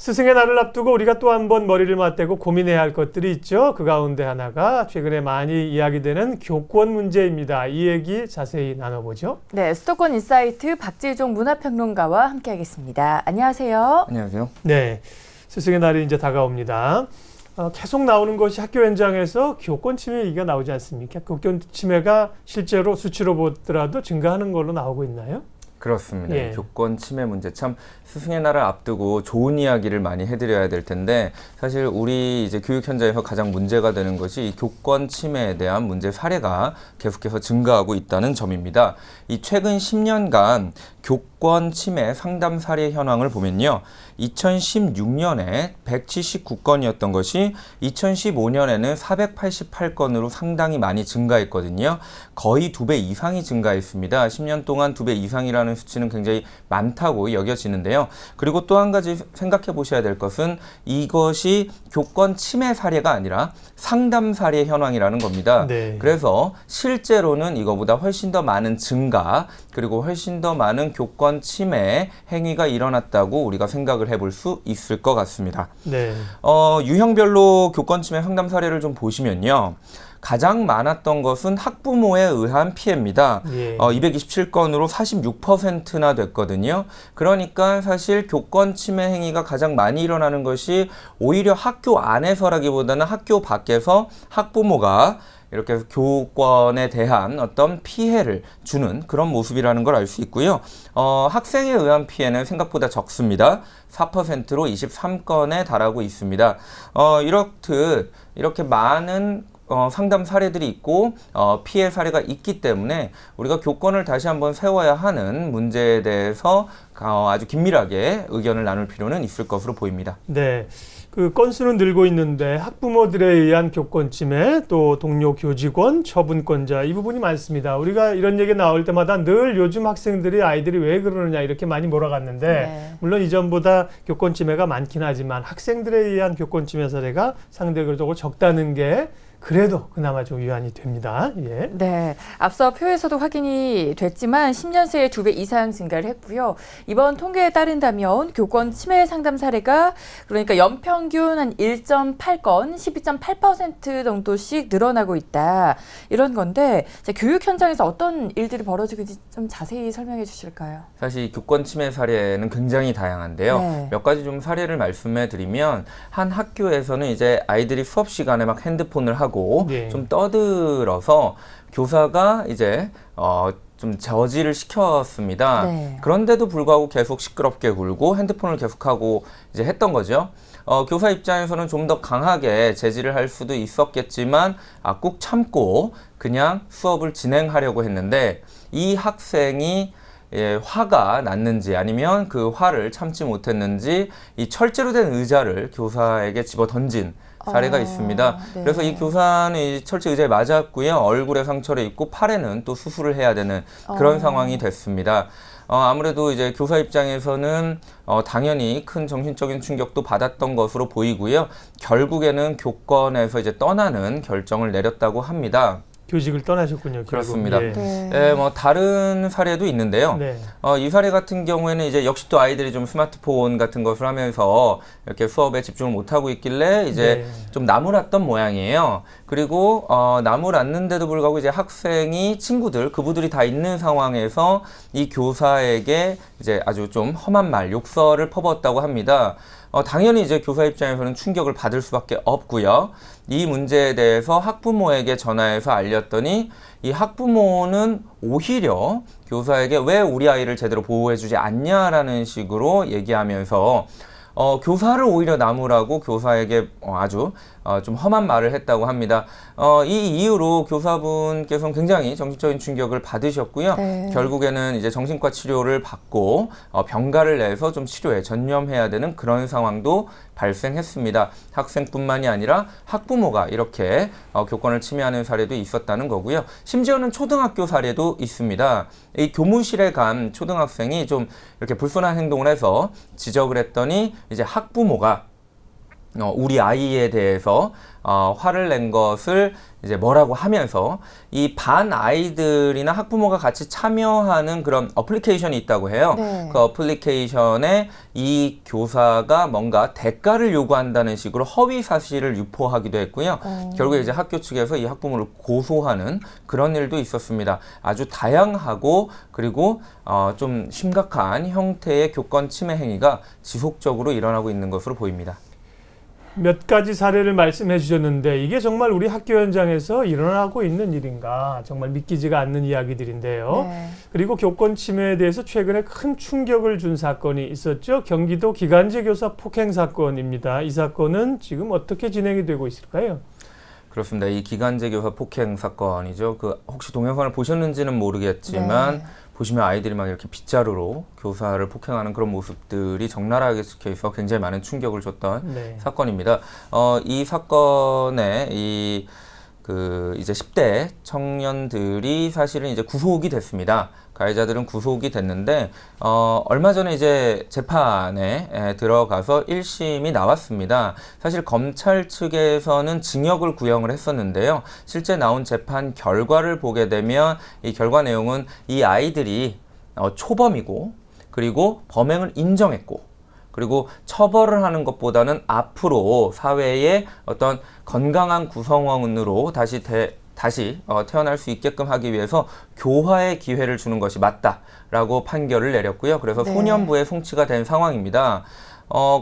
스승의 날을 앞두고 우리가 또 한 번 머리를 맞대고 고민해야 할 것들이 있죠. 그 가운데 하나가 최근에 많이 이야기되는 교권 문제입니다. 이 얘기 자세히 나눠보죠. 네, 수도권 인사이트 박지종 문화평론가와 함께하겠습니다. 안녕하세요. 안녕하세요. 네, 스승의 날이 이제 다가옵니다. 계속 나오는 것이 학교 현장에서 교권 침해 얘기가 나오지 않습니까? 교권 침해가 실제로 수치로 보더라도 증가하는 걸로 나오고 있나요? 그렇습니다. 예. 교권 침해 문제 참 스승의 날을 앞두고 좋은 이야기를 많이 해드려야 될 텐데 사실 우리 이제 교육 현장에서 가장 문제가 되는 것이 이 교권 침해에 대한 문제 사례가 계속해서 증가하고 있다는 점입니다. 이 최근 10년간 교권 침해 상담 사례 현황을 보면요. 2016년에 179건이었던 것이 2015년에는 488건으로 상당히 많이 증가했거든요. 거의 2배 이상이 증가했습니다. 10년 동안 2배 이상이라는 수치는 굉장히 많다고 여겨지는데요. 그리고 또 한 가지 생각해 보셔야 될 것은 이것이 교권 침해 사례가 아니라 상담 사례 현황이라는 겁니다. 네. 그래서 실제로는 이거보다 훨씬 더 많은 증가 그리고 훨씬 더 많은 교권 침해 행위가 일어났다고 우리가 생각을 해볼 수 있을 것 같습니다. 네. 유형별로 교권 침해 상담 사례를 좀 보시면요. 가장 많았던 것은 학부모에 의한 피해입니다. 예. 227건으로 46%나 됐거든요. 그러니까 사실 교권 침해 행위가 가장 많이 일어나는 것이 오히려 학교 안에서라기보다는 학교 밖에서 학부모가 이렇게 교권에 대한 어떤 피해를 주는 그런 모습이라는 걸 알 수 있고요. 학생에 의한 피해는 생각보다 적습니다. 4%로 23건에 달하고 있습니다. 이렇듯 이렇게 많은 상담 사례들이 있고 피해 사례가 있기 때문에 우리가 교권을 다시 한번 세워야 하는 문제에 대해서 아주 긴밀하게 의견을 나눌 필요는 있을 것으로 보입니다. 네. 그 건수는 늘고 있는데 학부모들에 의한 교권 침해, 또 동료 교직원, 처분권자 이 부분이 많습니다. 우리가 이런 얘기 나올 때마다 늘 요즘 학생들이 아이들이 왜 그러느냐 이렇게 많이 몰아갔는데 네. 물론 이전보다 교권 침해가 많긴 하지만 학생들에 의한 교권 침해 사례가 상대적으로 적다는 게 그래도 그나마 좀 위안이 됩니다. 예. 네, 앞서 표에서도 확인이 됐지만 10년 새에 2배 이상 증가를 했고요. 이번 통계에 따른다면 교권 침해 상담 사례가 그러니까 연평균 한 1.8건, 12.8% 정도씩 늘어나고 있다. 이런 건데 교육 현장에서 어떤 일들이 벌어지는지 좀 자세히 설명해 주실까요? 사실 교권 침해 사례는 굉장히 다양한데요. 네. 몇 가지 좀 사례를 말씀해 드리면 한 학교에서는 이제 아이들이 수업 시간에 막 핸드폰을 하고 네. 좀 떠들어서 교사가 이제 좀 저지를 시켰습니다. 네. 그런데도 불구하고 계속 시끄럽게 굴고 핸드폰을 계속하고 이제 했던 거죠. 교사 입장에서는 좀 더 강하게 제지를 할 수도 있었겠지만 꾹 참고 그냥 수업을 진행하려고 했는데 이 학생이 화가 났는지 아니면 그 화를 참지 못했는지 이 철제로 된 의자를 교사에게 집어 던진 사례가 있습니다. 네. 그래서 이 교사는 이 철제 의자에 맞았고요. 얼굴에 상처를 입고 팔에는 또 수술을 해야 되는 그런 상황이 됐습니다. 아무래도 이제 교사 입장에서는 당연히 큰 정신적인 충격도 받았던 것으로 보이고요. 결국에는 교권에서 이제 떠나는 결정을 내렸다고 합니다. 교직을 떠나셨군요. 결국. 그렇습니다. 예. 네. 다른 사례도 있는데요. 네. 이 사례 같은 경우에는 이제 역시 또 아이들이 좀 스마트폰 같은 것을 하면서 이렇게 수업에 집중을 못하고 있길래 이제 네. 좀 나무랐던 모양이에요. 그리고 나무랐는데도 불구하고 이제 학생이 친구들, 그분들이 다 있는 상황에서 이 교사에게 이제 아주 좀 험한 말, 욕설을 퍼붓었다고 합니다. 당연히 이제 교사 입장에서는 충격을 받을 수밖에 없고요. 이 문제에 대해서 학부모에게 전화해서 알렸더니 이 학부모는 오히려 교사에게 왜 우리 아이를 제대로 보호해주지 않냐라는 식으로 얘기하면서 교사를 오히려 나무라고 교사에게 아주 좀 험한 말을 했다고 합니다. 이 이후로 교사분께서는 굉장히 정신적인 충격을 받으셨고요. 네. 결국에는 이제 정신과 치료를 받고 병가를 내서 좀 치료에 전념해야 되는 그런 상황도 발생했습니다. 학생뿐만이 아니라 학부모가 이렇게 교권을 침해하는 사례도 있었다는 거고요. 심지어는 초등학교 사례도 있습니다. 이 교무실에 간 초등학생이 좀 이렇게 불순한 행동을 해서 지적을 했더니 이제 학부모가 우리 아이에 대해서 화를 낸 것을 이제 뭐라고 하면서 이 반 아이들이나 학부모가 같이 참여하는 그런 어플리케이션이 있다고 해요. 네. 그 어플리케이션에 이 교사가 뭔가 대가를 요구한다는 식으로 허위 사실을 유포하기도 했고요. 결국에 이제 학교 측에서 이 학부모를 고소하는 그런 일도 있었습니다. 아주 다양하고 그리고 좀 심각한 형태의 교권 침해 행위가 지속적으로 일어나고 있는 것으로 보입니다. 몇 가지 사례를 말씀해 주셨는데 이게 정말 우리 학교 현장에서 일어나고 있는 일인가 정말 믿기지가 않는 이야기들인데요. 네. 그리고 교권 침해에 대해서 최근에 큰 충격을 준 사건이 있었죠. 경기도 기간제 교사 폭행 사건입니다. 이 사건은 지금 어떻게 진행이 되고 있을까요? 그렇습니다. 이 기간제 교사 폭행 사건이죠. 그 혹시 동영상을 보셨는지는 모르겠지만 네. 보시면 아이들이 막 이렇게 빗자루로 교사를 폭행하는 그런 모습들이 적나라하게 찍혀 있어 굉장히 많은 충격을 줬던 네. 사건입니다. 이 사건에 이제 10대 청년들이 사실은 이제 구속이 됐습니다. 가해자들은 구속이 됐는데 얼마 전에 이제 재판에 들어가서 1심이 나왔습니다. 사실 검찰 측에서는 징역을 구형을 했었는데요. 실제 나온 재판 결과를 보게 되면 이 결과 내용은 이 아이들이 초범이고 그리고 범행을 인정했고 그리고 처벌을 하는 것보다는 앞으로 사회의 어떤 건강한 구성원으로 다시 태어날 수 있게끔 하기 위해서 교화의 기회를 주는 것이 맞다라고 판결을 내렸고요. 그래서 네. 소년부에 송치가 된 상황입니다.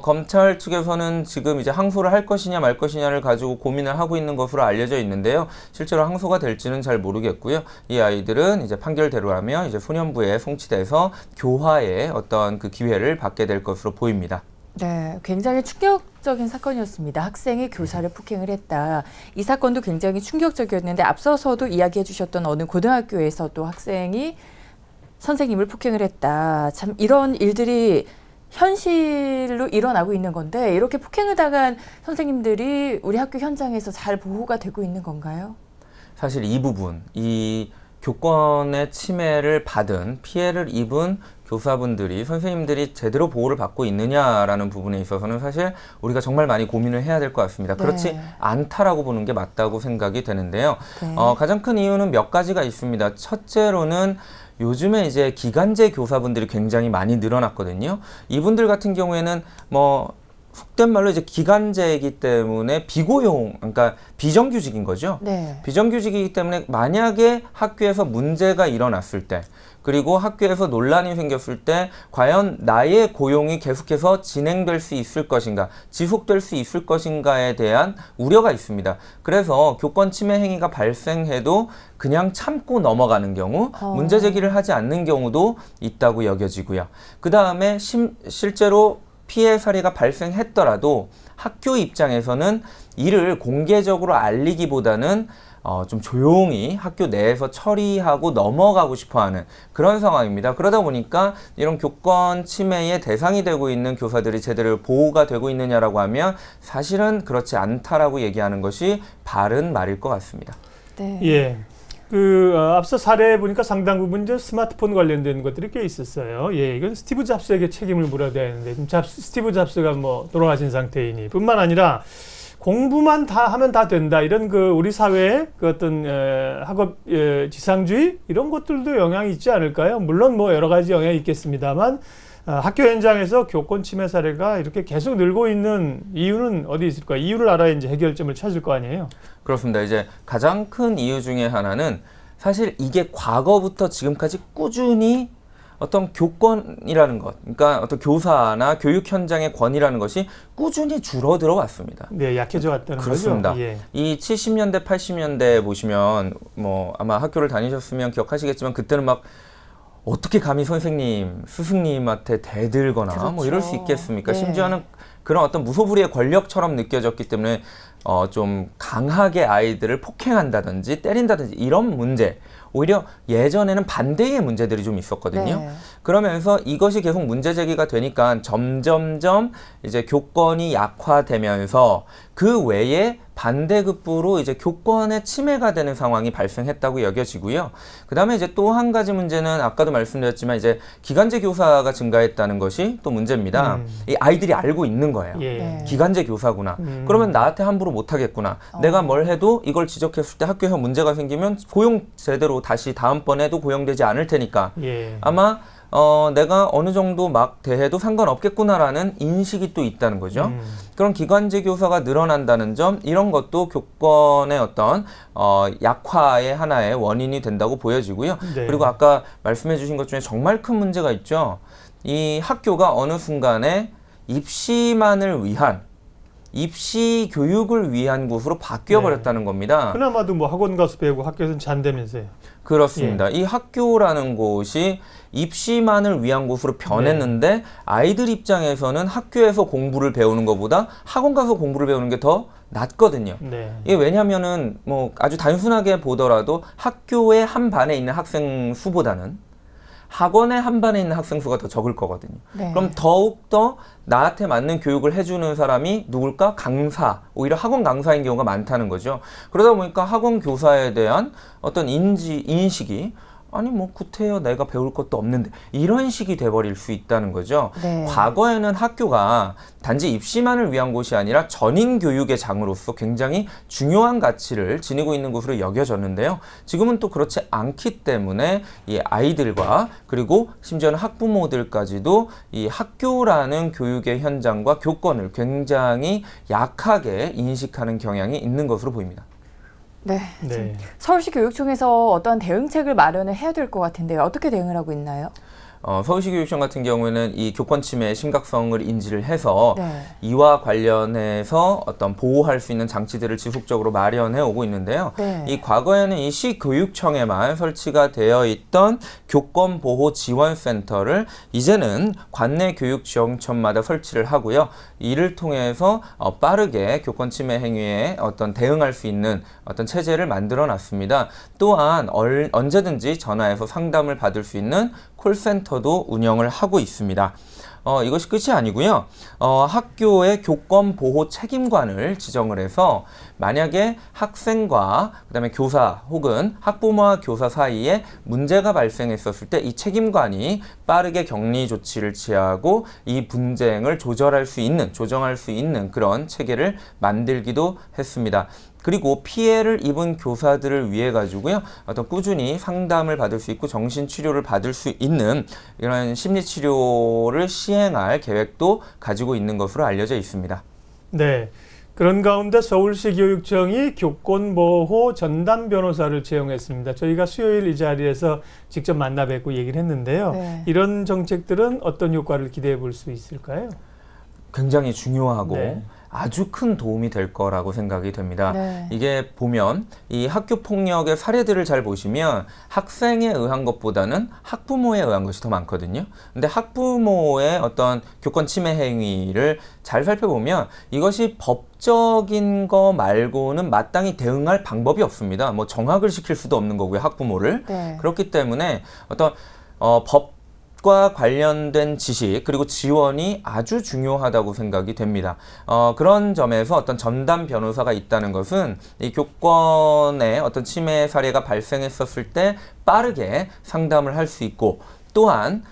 검찰 측에서는 지금 이제 항소를 할 것이냐 말 것이냐를 가지고 고민을 하고 있는 것으로 알려져 있는데요. 실제로 항소가 될지는 잘 모르겠고요. 이 아이들은 이제 판결대로라면 이제 소년부에 송치돼서 교화의 어떤 그 기회를 받게 될 것으로 보입니다. 네, 굉장히 충격적인 사건이었습니다. 학생이 교사를 폭행을 했다. 이 사건도 굉장히 충격적이었는데 앞서서도 이야기해 주셨던 어느 고등학교에서도 학생이 선생님을 폭행을 했다. 참 이런 일들이 현실로 일어나고 있는 건데 이렇게 폭행을 당한 선생님들이 우리 학교 현장에서 잘 보호가 되고 있는 건가요? 사실 이 부분, 이 교권의 침해를 받은 피해를 입은 교사분들이 선생님들이 제대로 보호를 받고 있느냐라는 부분에 있어서는 사실 우리가 정말 많이 고민을 해야 될 것 같습니다. 네. 그렇지 않다라고 보는 게 맞다고 생각이 되는데요. 네. 가장 큰 이유는 몇 가지가 있습니다. 첫째로는 요즘에 이제 기간제 교사분들이 굉장히 많이 늘어났거든요. 이분들 같은 경우에는 속된 말로 이제 기간제이기 때문에 비고용, 그러니까 비정규직인 거죠. 네. 비정규직이기 때문에 만약에 학교에서 문제가 일어났을 때 그리고 학교에서 논란이 생겼을 때 과연 나의 고용이 계속해서 진행될 수 있을 것인가, 지속될 수 있을 것인가에 대한 우려가 있습니다. 그래서 교권 침해 행위가 발생해도 그냥 참고 넘어가는 경우, 문제 제기를 하지 않는 경우도 있다고 여겨지고요. 그 다음에 실제로 피해 사례가 발생했더라도 학교 입장에서는 이를 공개적으로 알리기보다는 좀 조용히 학교 내에서 처리하고 넘어가고 싶어하는 그런 상황입니다. 그러다 보니까 이런 교권 침해의 대상이 되고 있는 교사들이 제대로 보호가 되고 있느냐라고 하면 사실은 그렇지 않다라고 얘기하는 것이 바른 말일 것 같습니다. 네. 예. 앞서 사례 보니까 상당 부분 이제 스마트폰 관련된 것들이 꽤 있었어요. 예, 이건 스티브 잡스에게 책임을 물어야 되는데 지금 스티브 잡스가 돌아가신 상태이니 뿐만 아니라 공부만 다 하면 다 된다 이런 우리 사회의 어떤 학업 지상주의 이런 것들도 영향이 있지 않을까요? 물론 여러 가지 영향이 있겠습니다만 학교 현장에서 교권 침해 사례가 이렇게 계속 늘고 있는 이유는 어디 있을까요? 이유를 알아야 이제 해결점을 찾을 거 아니에요? 그렇습니다. 이제 가장 큰 이유 중에 하나는 사실 이게 과거부터 지금까지 꾸준히 어떤 교권이라는 것, 그러니까 어떤 교사나 교육 현장의 권위라는 것이 꾸준히 줄어들어 왔습니다. 네, 약해져 왔다는 그렇습니다. 거죠. 예. 이 70년대, 80년대 보시면 아마 학교를 다니셨으면 기억하시겠지만 그때는 막 어떻게 감히 선생님, 스승님한테 대들거나 그렇죠. 이럴 수 있겠습니까? 네. 심지어는 그런 어떤 무소불위의 권력처럼 느껴졌기 때문에 좀 강하게 아이들을 폭행한다든지 때린다든지 이런 문제, 오히려 예전에는 반대의 문제들이 좀 있었거든요. 네. 그러면서 이것이 계속 문제 제기가 되니까 점점점 이제 교권이 약화되면서 그 외에 반대급부로 이제 교권의 침해가 되는 상황이 발생했다고 여겨지고요. 그 다음에 이제 또 한 가지 문제는 아까도 말씀드렸지만 이제 기간제 교사가 증가했다는 것이 또 문제입니다. 이 아이들이 알고 있는 거예요. 예. 네. 기간제 교사구나. 그러면 나한테 함부로 못하겠구나. 내가 뭘 해도 이걸 지적했을 때 학교에서 문제가 생기면 고용 제대로 다시 다음번에도 고용되지 않을 테니까 예. 아마 내가 어느 정도 막 대해도 상관없겠구나라는 인식이 또 있다는 거죠. 그런 기간제 교사가 늘어난다는 점, 이런 것도 교권의 어떤 약화의 하나의 원인이 된다고 보여지고요. 네. 그리고 아까 말씀해 주신 것 중에 정말 큰 문제가 있죠. 이 학교가 어느 순간에 입시만을 위한, 입시 교육을 위한 곳으로 바뀌어 버렸다는 겁니다. 그나마도 뭐 학원 가서 배우고 학교에서는 잔다면서요. 그렇습니다. 이 학교라는 곳이 입시만을 위한 곳으로 변했는데 아이들 입장에서는 학교에서 공부를 배우는 것보다 학원 가서 공부를 배우는 게 더 낫거든요. 네. 이게 왜냐면은 뭐 아주 단순하게 보더라도 학교의 한 반에 있는 학생 수보다는 학원의 한 반에 있는 학생 수가 더 적을 거거든요. 네. 그럼 더욱더 나한테 맞는 교육을 해주는 사람이 누굴까? 강사. 오히려 학원 강사인 경우가 많다는 거죠. 그러다 보니까 학원 교사에 대한 어떤 인식이 아니 뭐 구태여 내가 배울 것도 없는데 이런 식이 돼버릴 수 있다는 거죠. 네. 과거에는 학교가 단지 입시만을 위한 곳이 아니라 전인 교육의 장으로서 굉장히 중요한 가치를 지니고 있는 곳으로 여겨졌는데요. 지금은 또 그렇지 않기 때문에 이 아이들과 그리고 심지어는 학부모들까지도 이 학교라는 교육의 현장과 교권을 굉장히 약하게 인식하는 경향이 있는 것으로 보입니다. 네. 네. 서울시 교육청에서 어떤 대응책을 마련을 해야 될 것 같은데요. 어떻게 대응을 하고 있나요? 서울시 교육청 같은 경우에는 이 교권 침해의 심각성을 인지를 해서 네. 이와 관련해서 어떤 보호할 수 있는 장치들을 지속적으로 마련해 오고 있는데요. 네. 이 과거에는 이 시교육청에만 설치가 되어 있던 교권보호지원센터를 이제는 관내 교육지원청마다 설치를 하고요. 이를 통해서 빠르게 교권 침해 행위에 어떤 대응할 수 있는 어떤 체제를 만들어 놨습니다. 또한 언제든지 전화해서 상담을 받을 수 있는 콜센터도 운영을 하고 있습니다. 이것이 끝이 아니고요. 학교의 교권 보호 책임관을 지정을 해서 만약에 학생과 그다음에 교사 혹은 학부모와 교사 사이에 문제가 발생했었을 때 이 책임관이 빠르게 격리 조치를 취하고 이 분쟁을 조정할 수 있는 그런 체계를 만들기도 했습니다. 그리고 피해를 입은 교사들을 위해 가지고요. 어떤 꾸준히 상담을 받을 수 있고 정신 치료를 받을 수 있는 이런 심리 치료를 시행할 계획도 가지고 있는 것으로 알려져 있습니다. 네. 그런 가운데 서울시 교육청이 교권보호 전담 변호사를 채용했습니다. 저희가 수요일 이 자리에서 직접 만나 뵙고 얘기를 했는데요. 네. 이런 정책들은 어떤 효과를 기대해 볼 수 있을까요? 굉장히 중요하고 네. 아주 큰 도움이 될 거라고 생각이 됩니다. 네. 이게 보면 이 학교 폭력의 사례들을 잘 보시면 학생에 의한 것보다는 학부모에 의한 것이 더 많거든요. 근데 학부모의 어떤 교권 침해 행위를 잘 살펴보면 이것이 법적인 거 말고는 마땅히 대응할 방법이 없습니다. 뭐 정학을 시킬 수도 없는 거고요, 학부모를. 네. 그렇기 때문에 어떤 법과 관련된 지식 그리고 지원이 아주 중요하다고 생각이 됩니다. 그런 점에서 어떤 전담 변호사가 있다는 것은 이 교권의 어떤 침해 사례가 발생했었을 때 빠르게 상담을 할 수 있고 또한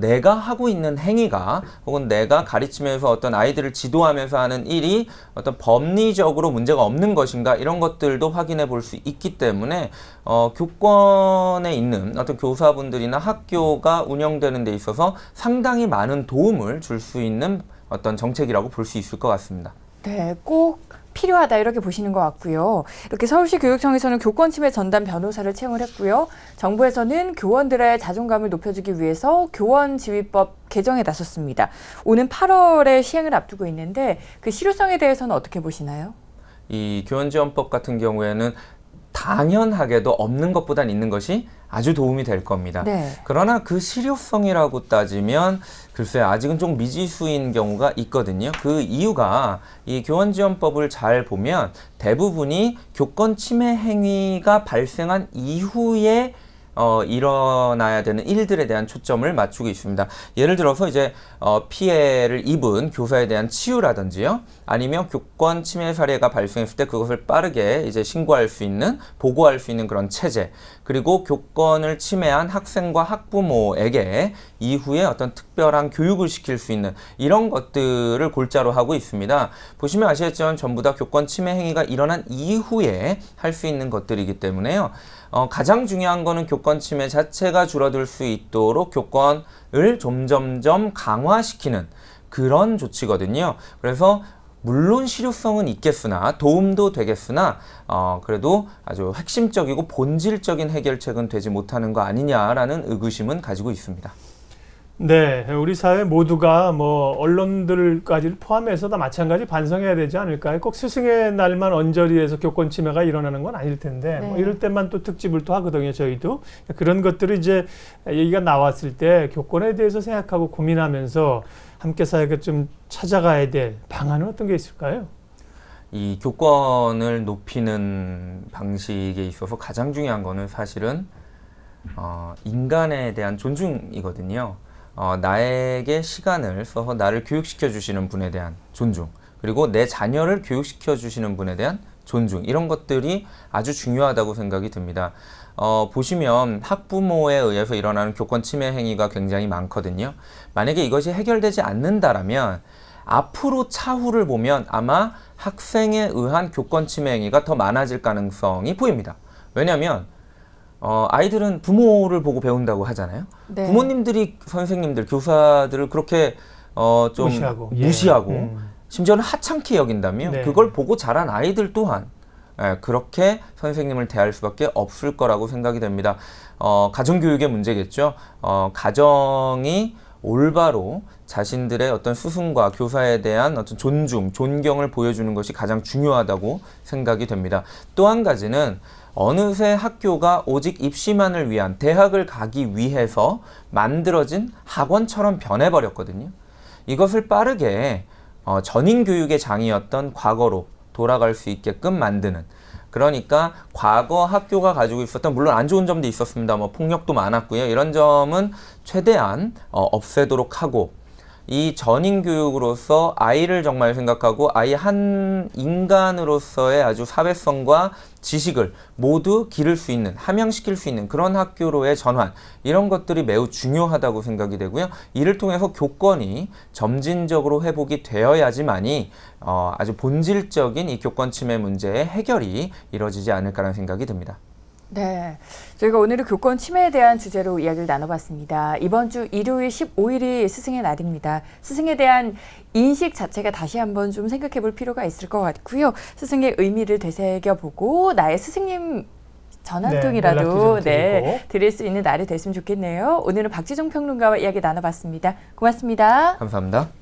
내가 하고 있는 행위가 혹은 내가 가르치면서 어떤 아이들을 지도하면서 하는 일이 어떤 법리적으로 문제가 없는 것인가 이런 것들도 확인해 볼 수 있기 때문에 교권에 있는 어떤 교사분들이나 학교가 운영되는 데 있어서 상당히 많은 도움을 줄 수 있는 어떤 정책이라고 볼 수 있을 것 같습니다. 네, 꼭 필요하다 이렇게 보시는 것 같고요. 이렇게 서울시 교육청에서는 교권 침해 전담 변호사를 채용을 했고요. 정부에서는 교원들의 자존감을 높여주기 위해서 교원지휘법 개정에 나섰습니다. 오는 8월에 시행을 앞두고 있는데 그 실효성에 대해서는 어떻게 보시나요? 이 교원지원법 같은 경우에는 당연하게도 없는 것보단 있는 것이 아주 도움이 될 겁니다. 네. 그러나 그 실효성이라고 따지면 글쎄요, 아직은 좀 미지수인 경우가 있거든요. 그 이유가 이 교원지원법을 잘 보면 대부분이 교권 침해 행위가 발생한 이후에 일어나야 되는 일들에 대한 초점을 맞추고 있습니다. 예를 들어서 이제 피해를 입은 교사에 대한 치유라든지요, 아니면 교권 침해 사례가 발생했을 때 그것을 빠르게 이제 신고할 수 있는, 보고할 수 있는 그런 체제, 그리고 교권을 침해한 학생과 학부모에게 이후에 어떤 특별한 교육을 시킬 수 있는 이런 것들을 골자로 하고 있습니다. 보시면 아시겠지만 전부 다 교권 침해 행위가 일어난 이후에 할 수 있는 것들이기 때문에요. 가장 중요한 거는 교권 침해 자체가 줄어들 수 있도록 교권을 점점점 강화시키는 그런 조치거든요. 그래서 물론 실효성은 있겠으나, 도움도 되겠으나 그래도 아주 핵심적이고 본질적인 해결책은 되지 못하는 거 아니냐라는 의구심은 가지고 있습니다. 네, 우리 사회 모두가 뭐 언론들까지를 포함해서 다 마찬가지 반성해야 되지 않을까요? 꼭 스승의 날만 언저리에서 교권 침해가 일어나는 건 아닐 텐데 네. 뭐 이럴 때만 또 특집을 또 하거든요. 저희도 그런 것들을 이제 얘기가 나왔을 때 교권에 대해서 생각하고 고민하면서 함께 사회가 좀 찾아가야 될 방안은 어떤 게 있을까요? 이 교권을 높이는 방식에 있어서 가장 중요한 거는 사실은 인간에 대한 존중이거든요. 나에게 시간을 써서 나를 교육시켜 주시는 분에 대한 존중, 그리고 내 자녀를 교육시켜 주시는 분에 대한 존중, 이런 것들이 아주 중요하다고 생각이 듭니다. 보시면 학부모에 의해서 일어나는 교권 침해 행위가 굉장히 많거든요. 만약에 이것이 해결되지 않는다라면 앞으로 차후를 보면 아마 학생에 의한 교권 침해 행위가 더 많아질 가능성이 보입니다. 왜냐하면 아이들은 부모를 보고 배운다고 하잖아요. 네. 부모님들이 선생님들, 교사들을 그렇게 좀 무시하고 심지어는 하찮게 여긴다면 네. 그걸 보고 자란 아이들 또한 그렇게 선생님을 대할 수밖에 없을 거라고 생각이 됩니다. 가정교육의 문제겠죠. 가정이 올바로 자신들의 어떤 스승과 교사에 대한 어떤 존중, 존경을 보여주는 것이 가장 중요하다고 생각이 됩니다. 또 한 가지는 어느새 학교가 오직 입시만을 위한, 대학을 가기 위해서 만들어진 학원처럼 변해버렸거든요. 이것을 빠르게 전인교육의 장이었던 과거로 돌아갈 수 있게끔 만드는, 그러니까 과거 학교가 가지고 있었던, 물론 안 좋은 점도 있었습니다. 뭐 폭력도 많았고요. 이런 점은 최대한 없애도록 하고, 이 전인교육으로서 아이를 정말 생각하고 아이 한 인간으로서의 아주 사회성과 지식을 모두 기를 수 있는, 함양시킬 수 있는 그런 학교로의 전환, 이런 것들이 매우 중요하다고 생각이 되고요. 이를 통해서 교권이 점진적으로 회복이 되어야지만이 아주 본질적인 이 교권 침해 문제의 해결이 이루어지지 않을까라는 생각이 듭니다. 네, 저희가 오늘은 교권 침해에 대한 주제로 이야기를 나눠봤습니다. 이번 주 일요일 15일이 스승의 날입니다. 스승에 대한 인식 자체가 다시 한번 좀 생각해 볼 필요가 있을 것 같고요. 스승의 의미를 되새겨보고 나의 스승님 전화 한 통이라도 드릴 수 있는 날이 됐으면 좋겠네요. 오늘은 박지종 평론가와 이야기 나눠봤습니다. 고맙습니다. 감사합니다.